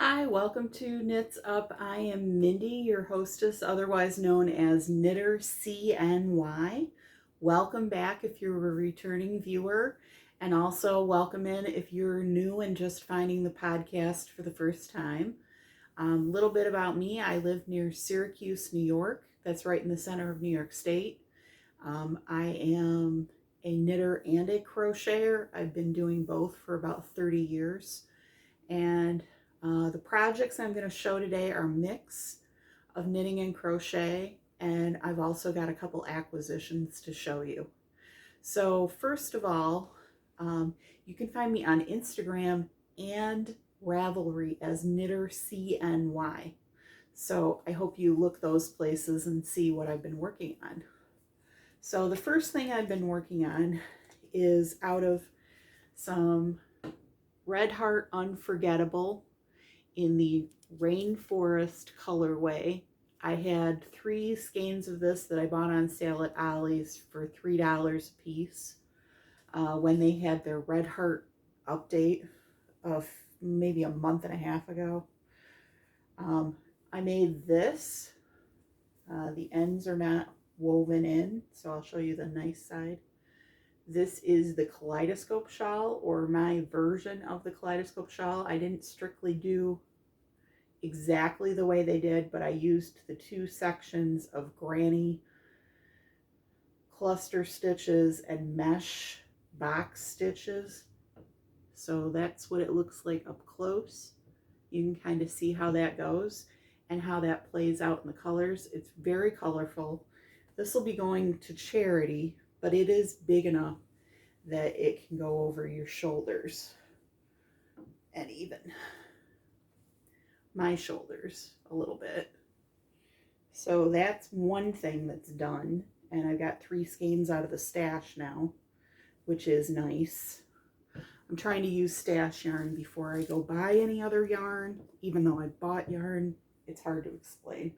Hi, welcome to Knits Up. I am Mindy, your hostess, otherwise known as Knitter CNY. Welcome back if you're a returning viewer, and also welcome in if you're new and just finding the podcast for the first time. A little bit about me. I live near Syracuse, New York. That's right in the center of New York State. I am a knitter and a crocheter. I've been doing both for about 30 years. And the projects I'm going to show today are a mix of knitting and crochet, and I've also got a couple acquisitions to show you. So first of all, you can find me on Instagram and Ravelry as Knitter CNY. So I hope you look those places and see what I've been working on. So the first thing I've been working on is out of some Red Heart Unforgettable in the Rainforest colorway. I had 3 skeins of this that I bought on sale at Ollie's for $3 a piece when they had their Red Heart update of maybe a month and a half ago. I made this. The ends are not woven in, so I'll show you the nice side. This is the Kaleidoscope Shawl, or my version of the Kaleidoscope Shawl. I didn't strictly do exactly the way they did, but I used the 2 sections of granny cluster stitches and mesh box stitches. So that's what it looks like up close. You can kind of see how that goes and how that plays out in the colors. It's very colorful. This will be going to charity, but it is big enough that it can go over your shoulders and even my shoulders a little bit. So that's one thing that's done, and I've got 3 skeins out of the stash now, which is nice. I'm trying to use stash yarn before I go buy any other yarn. Even though I bought yarn, it's hard to explain.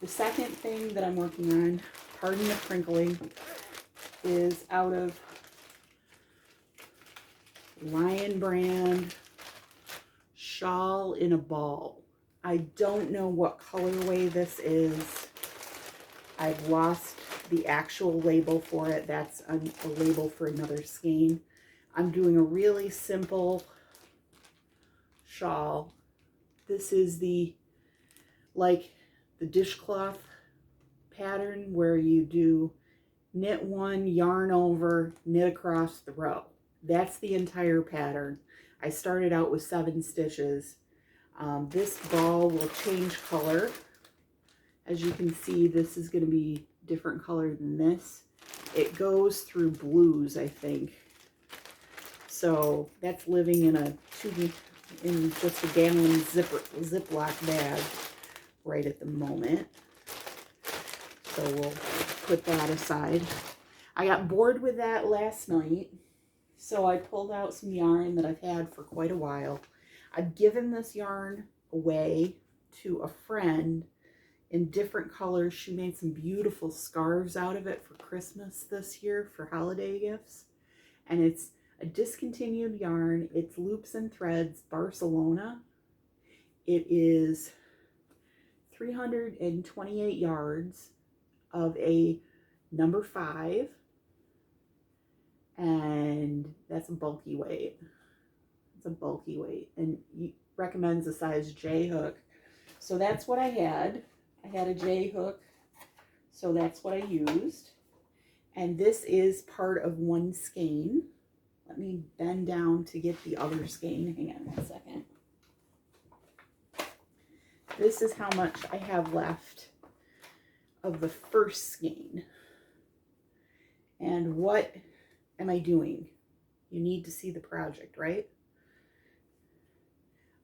The second thing that I'm working on, pardon the crinkling, is out of Lion brand Shawl in a Ball. I don't know what colorway this is. I've lost the actual label for it. That's a label for another skein. I'm doing a really simple shawl. This is the dishcloth pattern where you do knit 1, yarn over, knit across the row. That's the entire pattern. I started out with 7 stitches. This ball will change color. As you can see, this is going to be different color than this. It goes through blues, I think. So that's living in just a gallon Ziploc bag right at the moment. So we'll put that aside. I got bored with that last night, so I pulled out some yarn that I've had for quite a while. I've given this yarn away to a friend in different colors. She made some beautiful scarves out of it for Christmas this year for holiday gifts. And it's a discontinued yarn. It's Loops and Threads Barcelona. It is 328 yards of a number 5. And that's a bulky weight. It's a bulky weight, and he recommends a size J hook. So that's what I had. I had a J hook, so that's what I used. And this is part of 1 skein. Let me bend down to get the other skein. Hang on 1 second. This is how much I have left of the first skein. And what am I doing? You need to see the project, right?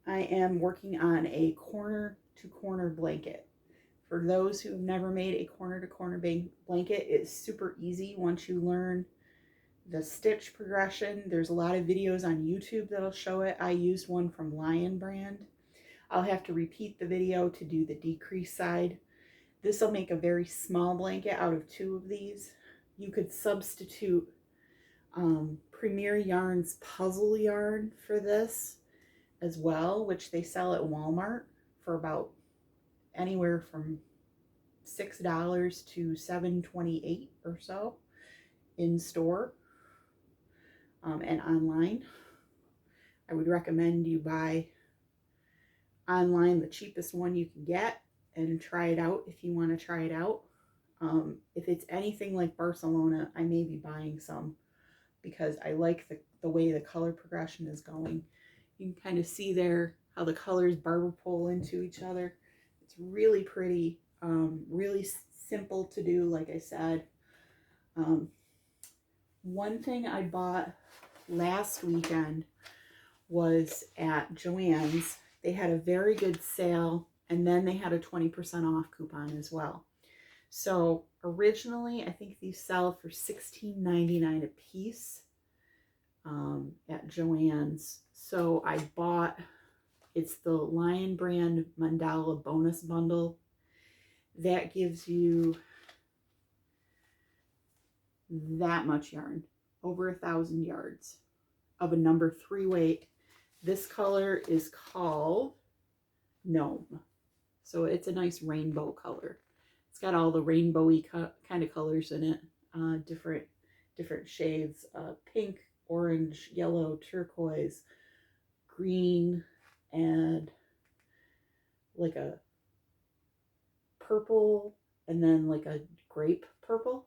I am working on a corner-to-corner blanket. For those who have never made a corner-to-corner blanket, it's super easy once you learn the stitch progression. There's a lot of videos on YouTube that'll show it. I used one from Lion brand. I'll have to repeat the video to do the decrease side. This will make a very small blanket out of 2 of these. You could substitute Premier Yarn's puzzle yarn for this. as well, which they sell at Walmart for about anywhere from $6 to $7.28 or so in store and online. I would recommend you buy online the cheapest one you can get and try it out if you want to try it out. If it's anything like Barcelona, I may be buying some because I like the way the color progression is going. You can kind of see there how the colors barber pole into each other. It's really pretty, really simple to do, like I said. One thing I bought last weekend was at Joann's. They had a very good sale, and then they had a 20% off coupon as well. So originally, I think these sell for $16.99 a piece at Joann's. So I bought, it's the Lion brand Mandala bonus bundle. That gives you that much yarn, over 1,000 yards of a number 3 weight. This color is called Gnome. So it's a nice rainbow color. It's got all the rainbowy kind of colors in it, different shades, pink, orange, yellow, turquoise, green, and like a purple, and then like a grape purple.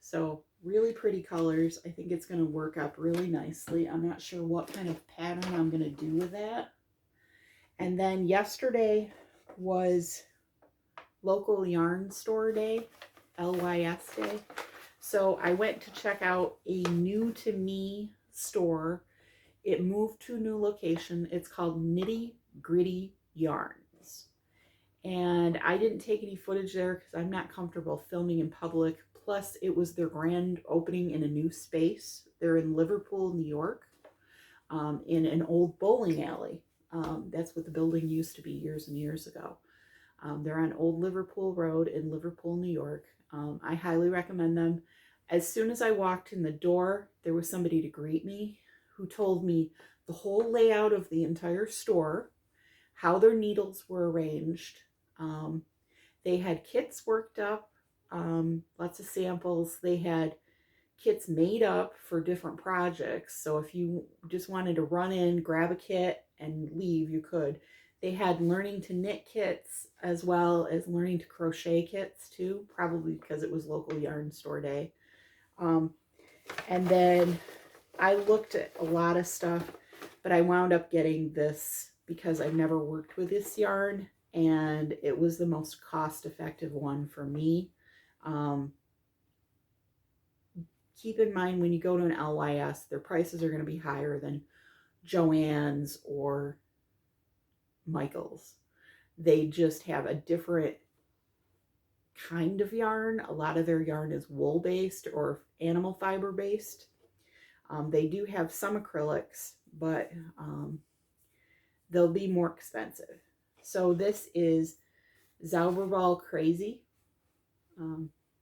So really pretty colors. I think it's going to work up really nicely. I'm not sure what kind of pattern I'm going to do with that. And then yesterday was local yarn store day, LYS day. So I went to check out a new to me store. It moved to a new location. It's called Nitty Gritty Yarns. And I didn't take any footage there because I'm not comfortable filming in public. Plus, it was their grand opening in a new space. They're in Liverpool, New York, in an old bowling alley. That's what the building used to be years and years ago. They're on Old Liverpool Road in Liverpool, New York. I highly recommend them. As soon as I walked in the door, there was somebody to greet me who told me the whole layout of the entire store, how their needles were arranged. They had kits worked up, lots of samples. They had kits made up for different projects. So if you just wanted to run in, grab a kit, and leave, you could. They had learning to knit kits as well as learning to crochet kits too, probably because it was local yarn store day. And then I looked at a lot of stuff, but I wound up getting this because I've never worked with this yarn, and it was the most cost-effective one for me. Keep in mind when you go to an LYS, their prices are going to be higher than Joann's or Michael's. They just have a different kind of yarn. A lot of their yarn is wool based or animal fiber based. They do have some acrylics, but they'll be more expensive. So this is Zauberball Crazy.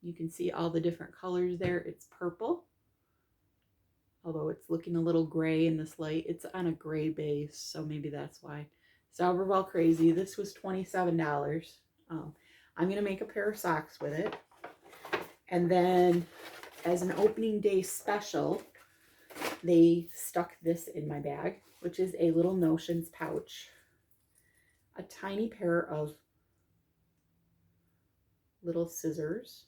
You can see all the different colors there. It's purple, although it's looking a little gray in this light. It's on a gray base, so maybe that's why. Zauberball Crazy. This was $27. I'm going to make a pair of socks with it. And then as an opening day special, they stuck this in my bag, which is a little Notions pouch. A tiny pair of little scissors,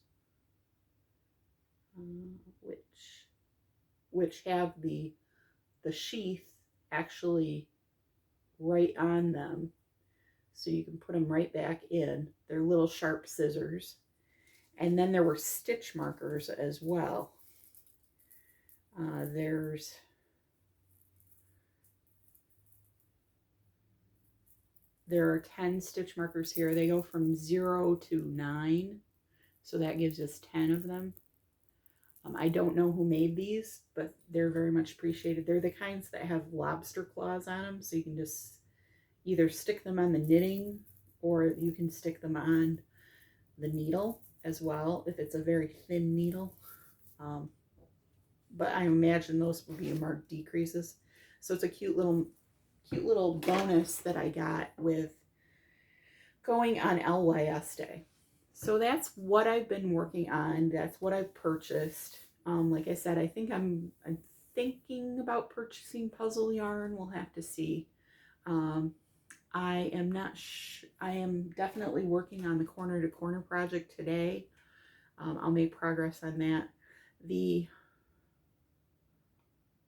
which have the sheath actually right on them, so you can put them right back in. They're little sharp scissors. And then there were stitch markers as well. There are 10 stitch markers here. They go from 0 to 9, so that gives us 10 of them. I don't know who made these, but they're very much appreciated. They're the kinds that have lobster claws on them, so you can just either stick them on the knitting or you can stick them on the needle as well if it's a very thin needle. But I imagine those will be marked decreases. So it's a cute cute little bonus that I got with going on LYS Day. So that's what I've been working on. That's what I've purchased. Like I said, I think I'm thinking about purchasing puzzle yarn. We'll have to see. I am not I am definitely working on the corner to corner project today. I'll make progress on that. The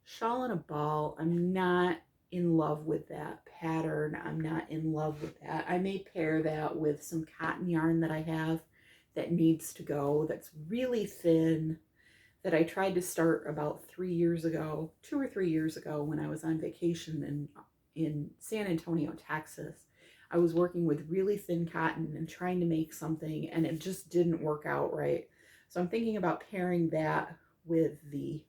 shawl and a ball, I'm not in love with that pattern. I'm not in love with that. I may pair that with some cotton yarn that I have that needs to go, that's really thin, that I tried to start about 3 years ago, 2 or 3 years ago, when I was on vacation in San Antonio, Texas. I was working with really thin cotton and trying to make something, and it just didn't work out right. So I'm thinking about pairing that with the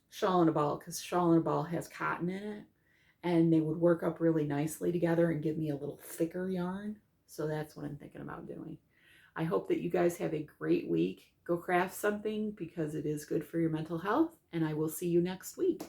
shawl and a ball, because shawl and a ball has cotton in it, and they would work up really nicely together and give me a little thicker yarn. So that's what I'm thinking about doing. I hope that you guys have a great week. Go craft something because it is good for your mental health, and I will see you next week.